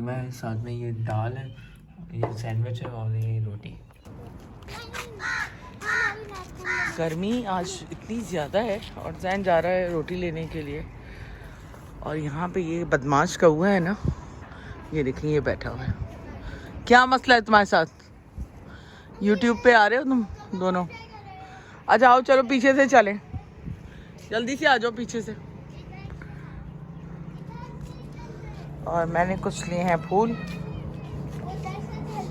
कीमा है, साथ में ये दाल है, ये सैंडविच है और ये रोटी। गर्मी आज इतनी ज़्यादा है और जैन जा रहा है रोटी लेने के लिए। और यहाँ पे ये बदमाश कौआ है ना, ये देखिए ये बैठा हुआ है। क्या मसला है तुम्हारे साथ? यूट्यूब पे आ रहे हो तुम दोनों? आ जाओ, चलो पीछे से चलें, जल्दी से आ जाओ पीछे से। और मैंने कुछ लिए हैं फूल।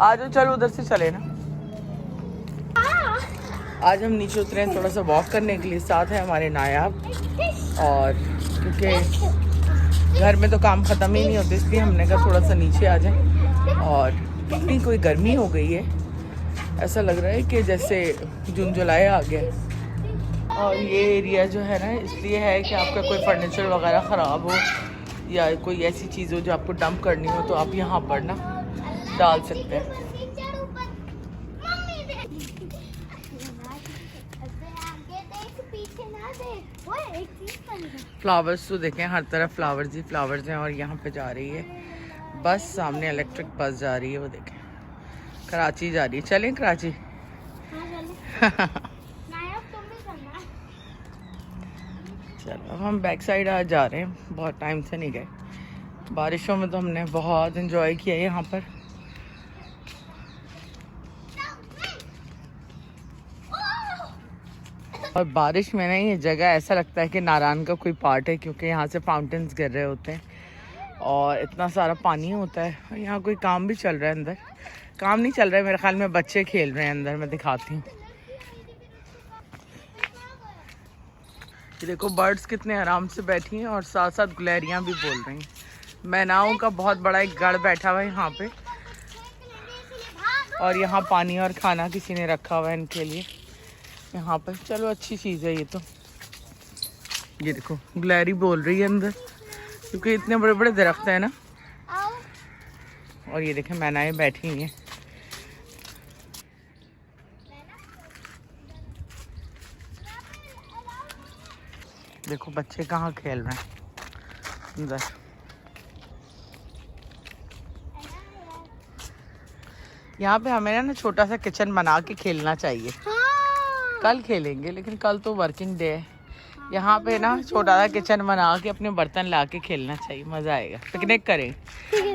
आ जाओ, चलो उधर से चले ना। आज हम नीचे उतरे हैं थोड़ा सा वॉक करने के लिए, साथ है हमारे नायाब। और क्योंकि घर में तो काम ख़त्म ही नहीं होते, इसलिए हमने कहा थोड़ा सा नीचे आ जाएं। और इतनी कोई गर्मी हो गई है, ऐसा लग रहा है कि जैसे जून जुलाई आ गया। और ये एरिया जो है ना, इसलिए है कि आपका कोई फर्नीचर वगैरह ख़राब हो या कोई ऐसी चीज़ हो जो आपको डंप करनी हो, तो आप यहाँ पर ना डाल सकते हैं। फ्लावर्स तो देखें, हर तरफ फ्लावर्स ही फ्लावर्स हैं। और यहाँ पे जा रही है बस, सामने इलेक्ट्रिक बस जा रही है, वो देखें कराची जा रही है। चलें कराची? चलो हम बैक साइड आज जा रहे हैं, बहुत टाइम से नहीं गए। बारिशों में तो हमने बहुत एंजॉय किया है यहाँ पर। और बारिश में ना ये जगह ऐसा लगता है कि नारायण का कोई पार्ट है, क्योंकि यहाँ से फाउंटेन्स गिर रहे होते हैं और इतना सारा पानी होता है। और यहाँ कोई काम भी चल रहा है, अंदर काम नहीं चल रहा है मेरे ख्याल में, बच्चे खेल रहे हैं अंदर। मैं दिखाती हूँ, ये देखो बर्ड्स कितने आराम से बैठी हैं और साथ साथ गुलहरियाँ भी बोल रही हैं। मैनाओं का बहुत बड़ा एक गढ़ बैठा हुआ है यहाँ पे। और यहाँ पानी और खाना किसी ने रखा हुआ है इनके लिए यहाँ पर। चलो अच्छी चीज़ है ये तो। ये देखो गुलहरी बोल रही है अंदर, क्योंकि इतने बड़े बड़े दरख्त है ना। और ये देखें मैनाएं बैठी हुई हैं। देखो बच्चे कहाँ खेल रहे हैं अंदर। यहाँ पे हमें ना छोटा सा किचन बना के खेलना चाहिए। कल खेलेंगे, लेकिन कल तो वर्किंग डे है। यहाँ पे ना छोटा सा किचन बना के अपने बर्तन ला के खेलना चाहिए, मजा आएगा। पिकनिक करें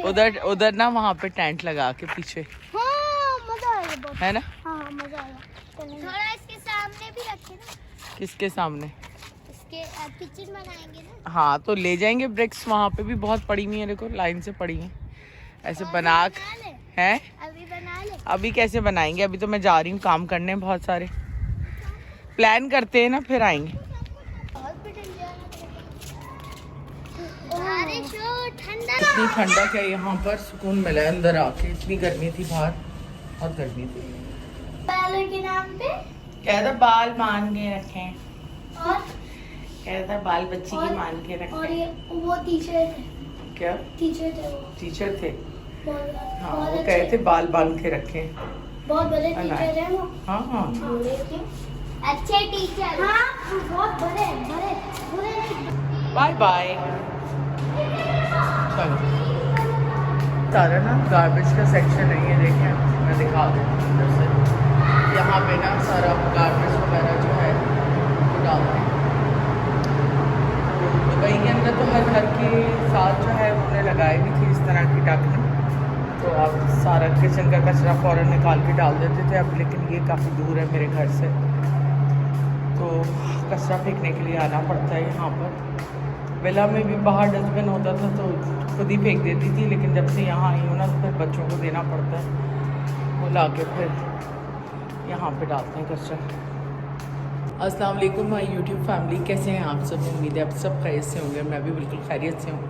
उधर उधर ना, वहाँ पे टेंट लगा के पीछे। मजा आएगा है ना? हाँ मजा आएगा। थोड़ा इसके सामने भी रखे ना। किसके सामने? इसके किचन बनाएंगे ना। हाँ तो ले जाएंगे ब्रिक्स, वहाँ पे भी बहुत पड़ी हुई है, देखो लाइन से पड़ी है ऐसे बना है। अभी बना ले। अभी कैसे बनाएंगे? अभी तो मैं जा रही हूँ काम करने, बहुत सारे प्लान करते हैं ना, फिर आएंगे। इतनी ठंडक है यहाँ पर, सुकून मिला है अंदर आके। इतनी गर्मी थी बाहर, बहुत गर्मी थी। बालों के नाम पे कह था बाल मान के रखें, और कह था बाल बच्ची के मान के रखें। और ये वो टीचर थे। क्या टीचर थे? वो टीचर थे। हाँ बहुत वो कहे थे बाल बांध के रखें। बहुत बड़े टीचर हैं वो। हाँ हाँ अच्छे टीचर। हाँ बहुत बड़े बड़े बड़े। Bye bye. चलो सारा ना गार्बेज का सेक्शन है, ये देखें मैं दिखा दूँ अंदर से। यहाँ पे ना सारा गार्बेज वगैरह जो है वो डालते हैं। दुबई के अंदर तो हर घर के साथ जो है उन्होंने लगाई भी थी इस तरह की टंकी, तो आप सारा किचन का कचरा फ़ौरन निकाल के डाल देते थे। अब लेकिन ये काफ़ी दूर है मेरे घर से, तो कचरा फेंकने के लिए आना पड़ता है यहाँ पर। विला में भी बाहर डस्टबिन होता था तो खुद ही फेंक देती थी, लेकिन जब से यहाँ आई हूँ ना तो फिर बच्चों को देना पड़ता है, वो ला के फिर यहाँ पे डालते हैं कचरा। अस्सलाम वालेकुम माय यूट्यूब फैमिली, कैसे हैं आप सब? उम्मीद है आप सब खैरियत से होंगे। मैं भी बिल्कुल खैरियत से हूँ।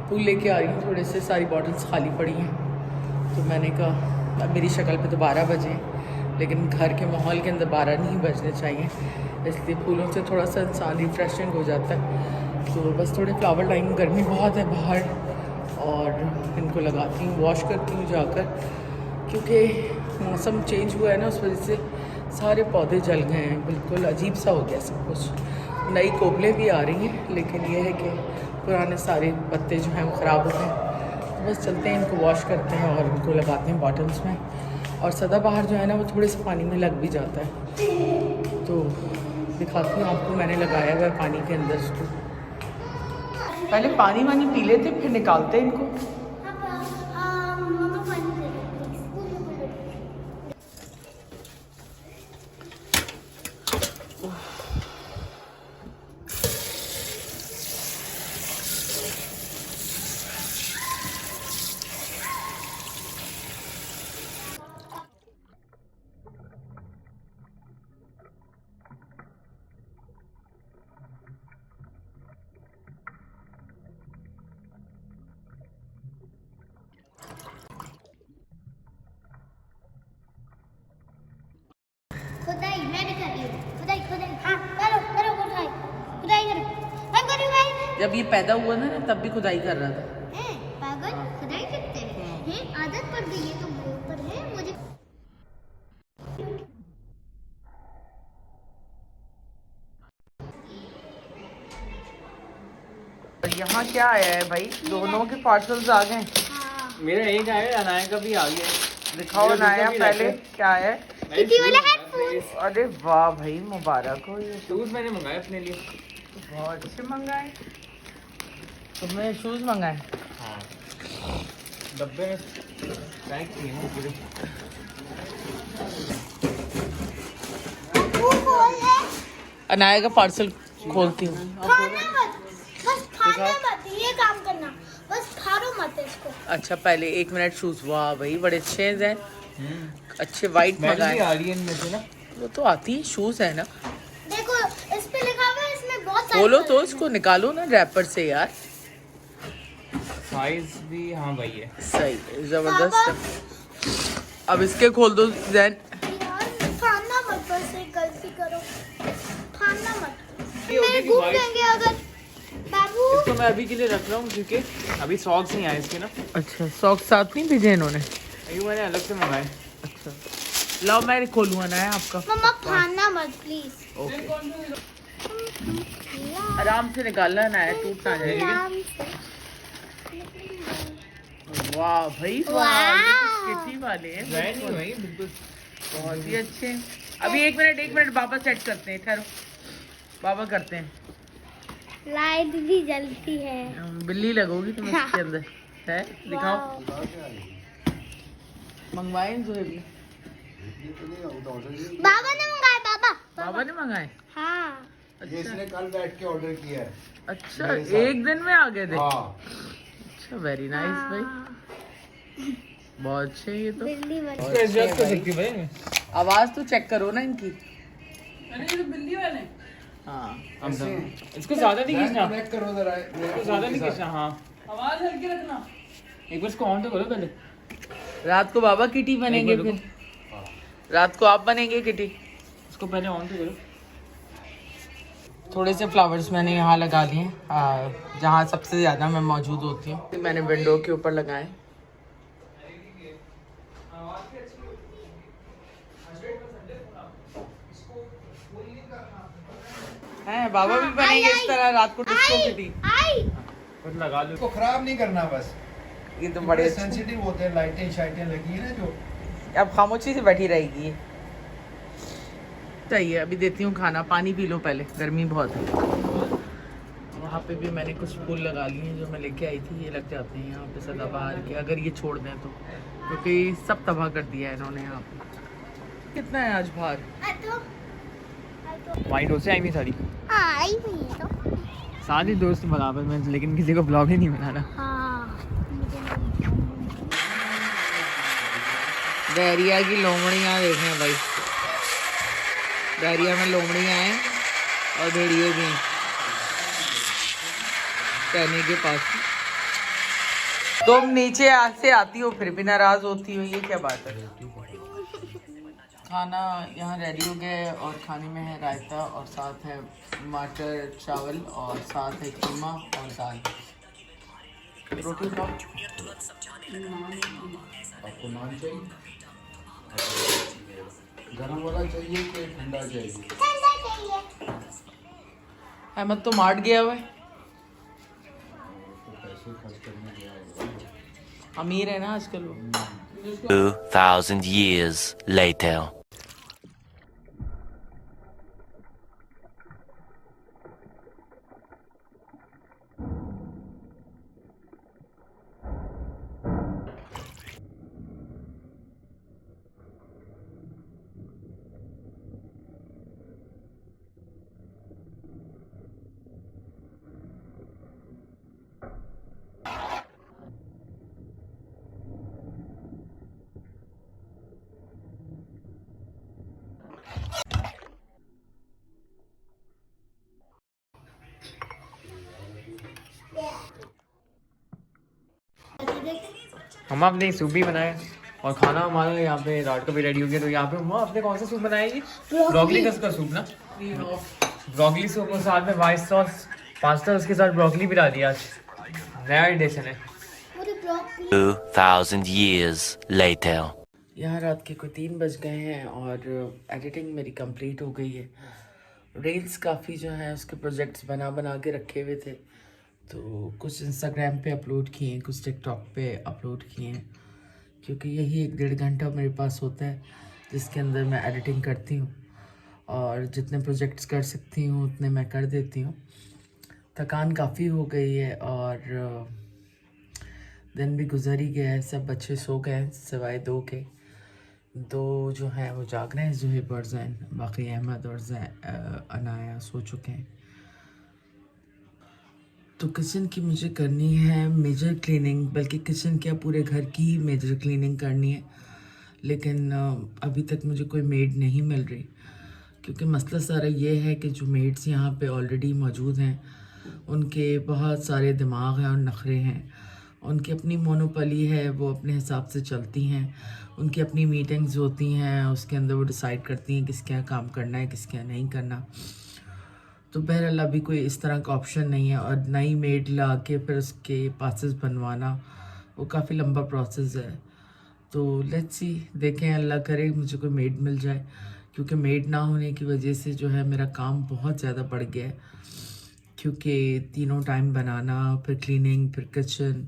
फूल लेके आ रही हूँ थोड़े से, सारी बॉटल्स खाली पड़ी हैं, तो मैंने कहा अब मेरी शक्ल पे तो 12 बजे, लेकिन घर के माहौल के अंदर 12 नहीं बजने चाहिए, इसलिए फूलों से थोड़ा सा इंसान रिफ्रेशिंग हो जाता है। तो बस थोड़े फ्लावर लाई हूँ, गर्मी बहुत है बाहर, और इनको लगाती हूँ, वॉश करती हूँ जाकर, क्योंकि मौसम चेंज हुआ है ना, उस वजह से सारे पौधे जल गए हैं, बिल्कुल अजीब सा हो गया सब कुछ। नई कोपलें भी आ रही हैं, लेकिन ये है कि पुराने सारे पत्ते जो हैं वो ख़राब हो गए, तो बस चलते हैं, इनको वॉश करते हैं और इनको लगाते हैं बॉटल्स में। और सदाबहार जो है ना वो थोड़े से पानी में लग भी जाता है, तो दिखाती हूँ आपको। मैंने लगाया हुआ है पानी के अंदर इसको। पहले पानी वानी पी लेते फिर निकालते हैं इनको। मम्मा पानी दे दो खुदाई मैंने कर ली। खुदाई खुदाई हाँ करो करो खुदाई खुदाई करो। हम करो भाई। जब ये पैदा हुआ ना तब भी खुदाई कर रहा था। हैं पागल खुदाई करते हैं आदत पड़ गई है तो ऊपर है मुझे। यहाँ क्या आया है भाई? दोनों के पार्सल्स आ गए। हाँ मेरा एक आया, अनाया का भी आ गया। दिखाओ अनाया पहले क्या है। किटी वाला हेडफोन। अरे वाह भाई, मुबारक हो। ये शूज मैंने मंगाए अपने लिए। बहुत अच्छे मंगाए। तुमने शूज मंगाए? हाँ, डब्बे में पैक किए हैं पूरे। वो खोल ले। अनाया का पार्सल खोलती हूँ। खाना मत बस खाना मत ये काम करना बस फाड़ो मत इसको। अच्छा पहले 1 मिनट शूज। वाह भाई बड़े अच्छे हैं, अच्छे वाइट मंगाए। आ रही है इनमें से ना। वो तो आती है, शूज है ना। देखो इस पे लिखा हुआ है इसमें बहुत सारे खोलो तो कलर इसको, निकालो ना रैपर से यार। साइज भी हाँ भाई है। सही, जबरदस्त है। अब इसके खोल दो जैन। हैं। यार फाड़ना मत बस एक गलती करो फाड़ना मत। ये होगी मेरे कि घूम white- जाएंगे अगर बाबू। इसको मैं अभी के लिए रख रहा हूँ क्योंकि अभी सॉक्स नहीं आए इसके ना। अच्छा सॉक्स साथ नहीं भेजे इन्होंने? ये मैंने अलग से मंगाए। अच्छा लाओ मैं खोलूँगा ना आपका। मम्मा फाड़ना मत प्लीज। ओके आराम से निकालना ना है, टूट ना जाए। आराम से। वाह भाई वाह, वाह। ये तो किटी वाले हैं। ब्रांड नहीं भाई बिल्कुल। बहुत ही अच्छे हैं। अभी 1 मिनट बाबा सेट करते हैं, ठहरो बाबा करते हैं। लाइट भी जलती है। बिल्ली लगोगी तुम इसके अंदर है। दिखाओ वाह। मंगवाए जोहेब ने। बाबा ने मंगाया बाबा ने मंगाए? हाँ ये इसने कल बैठ के ऑर्डर किया है। अच्छा मेरे साथ। 1 दिन में आ गए थे? हाँ अच्छा वेरी नाइस भाई, बहुत अच्छे ये तो। बिल्ली वाली। बहुत अच्छे हैं भाई। सकती भाई। आवाज तो चेक करो ना इनकी। हाँ इसको ज्यादा नहीं खींचना। कनेक्ट करो जरा। इसको ज्यादा नहीं खींचना। हाँ आवाज हल्की रखना। एक बार इसको ऑन तो करो पहले। रात को बाबा किटी बनेंगे, एक बार फिर रात को आप बनेंगे किटी। इसको पहले ऑन तो करो। थोड़े से फ्लावर्स मैंने यहाँ लगा लिए जहाँ सबसे ज़्यादा मैं मौजूद होती हूँ। मैंने विंडो के ऊपर लगाए। हैं बाबा भी बनेंगे इस तरह रात को डिस्को किटी। आई बस लगा लो। इसको खराब नहीं करना बस। ये तो बड़े अच्छे। सेंसिटिव होते हैं, लाइटें शाइटें लगी है ना जो। अब खामोशी से बैठी रहेगी ये। सही है, अभी देती हूँ खाना। पानी पी लो पहले, गर्मी बहुत है। वहाँ पे भी मैंने कुछ फूल लगा लिए हैं जो मैं लेके आई थी। ये लग जाते हैं यहाँ पे सदाबहार के, अगर ये छोड़ दें तो, क्योंकि सब तबाह कर दिया है इन्होंने यहाँ पे। कितना है आज बाहर? वाइट डोसे आई नहीं सारी। आई हुई है तो। सारी दोस्त बराबर में, लेकिन किसी को ब्लॉग ही नहीं बनाना। हाँ बैरिया की लोमड़ियाँ देखें भाई। बैरिया में लोमड़ियाँ हैं और भेड़िए भी हैं कहने के पास। तुम नीचे से आती हो फिर भी नाराज होती हो, ये क्या बात है? खाना यहाँ रेडी हो गया है और खाने में है रायता और साथ है मटर चावल और साथ है कीमा और दाल। रोटी खाओ। आपको नान चाहिए? गरम वाला चाहिए कि ठंडा चाहिए? ठंडा चाहिए। अहमद तो मार्ट गया हुआ है। तो पैसे खर्च करने गया होगा। अमीर है ना आजकल वो। 2,000 years later. हम आपने सूप भी बनाया और खाना हमारा यहाँ पे रात को भी रेडी हो गया। तो यहाँ पे मम्मा आपने कौन सा सूप बनाया जी? ब्रोकली का सूप ना, ब्रोकली सूप और साथ में वाइट सॉस पास्ता, उसके साथ ब्रोकली भी डाल दिया। आज नया एडिशन है। 2,000 years later. यहाँ रात के कोई 3 बज गए हैं और एडिटिंग मेरी कंप्लीट हो गई है। रील्स काफ़ी जो है उसके प्रोजेक्ट्स बना के रखे हुए थे, तो कुछ इंस्टाग्राम पे अपलोड किए हैं, कुछ टिकटॉक पे अपलोड किए हैं, क्योंकि यही 1-1.5 घंटा मेरे पास होता है जिसके अंदर मैं एडिटिंग करती हूँ और जितने प्रोजेक्ट्स कर सकती हूँ उतने मैं कर देती हूँ। थकान काफ़ी हो गई है और दिन भी गुजर ही गया है। सब बच्चे सो गए हैं सिवाय 2 के। 2 जो हैं वो जाग रहे हैं, ज़ुहैब और ज़ैन, बाकी अहमद और अनाया सो चुके हैं। तो किचन की मुझे करनी है मेजर क्लीनिंग, बल्कि किचन क्या पूरे घर की ही मेजर क्लीनिंग करनी है, लेकिन अभी तक मुझे कोई मेड नहीं मिल रही, क्योंकि मसला सारा ये है कि जो मेड्स यहाँ पे ऑलरेडी मौजूद हैं उनके बहुत सारे दिमाग हैं और नखरे हैं। उनकी अपनी मोनोपोली है, वो अपने हिसाब से चलती हैं। उनकी अपनी मीटिंग्स होती हैं, उसके अंदर वो डिसाइड करती हैं किसके यहाँ काम करना है, किसके यहाँ नहीं करना। तो बहरहाल अभी कोई इस तरह का ऑप्शन नहीं है, और नई मेड ला के फिर उसके पासेस बनवाना वो काफ़ी लंबा प्रोसेस है। तो लेट्स सी, देखें, अल्लाह करे मुझे कोई मेड मिल जाए, क्योंकि मेड ना होने की वजह से जो है मेरा काम बहुत ज़्यादा बढ़ गया है, क्योंकि तीनों टाइम बनाना, फिर क्लीनिंग, फिर किचन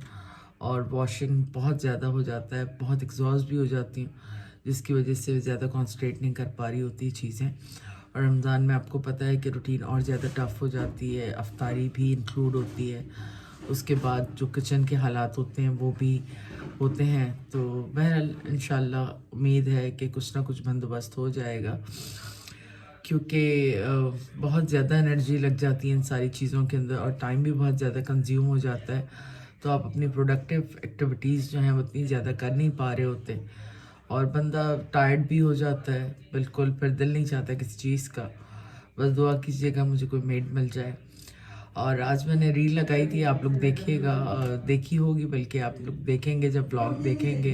और वॉशिंग बहुत ज़्यादा हो जाता है। बहुत एग्जॉस्ट भी हो जाती हूँ, जिसकी वजह से ज़्यादा कॉन्सन्ट्रेट नहीं कर पा रही होती चीज़ें। और रमज़ान में आपको पता है कि रूटीन और ज़्यादा टफ़ हो जाती है, अफ्तारी भी इंक्लूड होती है, उसके बाद जो किचन के हालात होते हैं वो भी होते हैं। तो बहरहाल इंशाल्लाह उम्मीद है कि कुछ ना कुछ बंदोबस्त हो जाएगा, क्योंकि बहुत ज़्यादा एनर्जी लग जाती है इन सारी चीज़ों के अंदर और टाइम भी बहुत ज़्यादा कंज्यूम हो जाता है। तो आप अपनी प्रोडक्टिव एक्टिविटीज़ जो हैं वो इतनी ज़्यादा कर नहीं पा रहे होते और बंदा टायर्ड भी हो जाता है बिल्कुल, फिर दिल नहीं चाहता किसी चीज़ का। बस दुआ कीजिएगा मुझे कोई मेड मिल जाए। और आज मैंने रील लगाई थी, आप लोग देखिएगा, देखी होगी, बल्कि आप लोग देखेंगे जब ब्लॉग देखेंगे।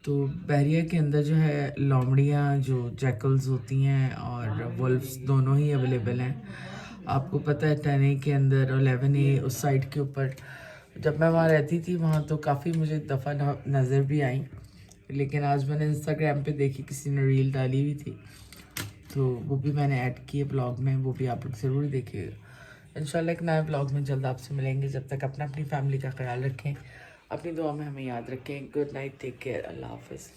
तो बहरिया के अंदर जो है लोमड़ियाँ, जो जैकल्स होती हैं और वुल्फ्स दोनों ही अवेलेबल हैं। आपको पता है 10A के अंदर और 11A उस साइड के ऊपर, जब मैं वहाँ रहती थी वहाँ तो काफ़ी मुझे दफ़ा नज़र भी आई, लेकिन आज मैंने इंस्टाग्राम पे देखी, किसी ने रील डाली हुई थी, तो वो भी मैंने ऐड की है ब्लॉग में, वो भी आप लोग ज़रूर देखिएगा। इंशाल्लाह एक नए ब्लॉग में जल्द आपसे मिलेंगे। जब तक अपनी फैमिली का ख्याल रखें, अपनी दुआ में हमें याद रखें। गुड नाइट, टेक केयर, अल्लाह हाफ़िज़।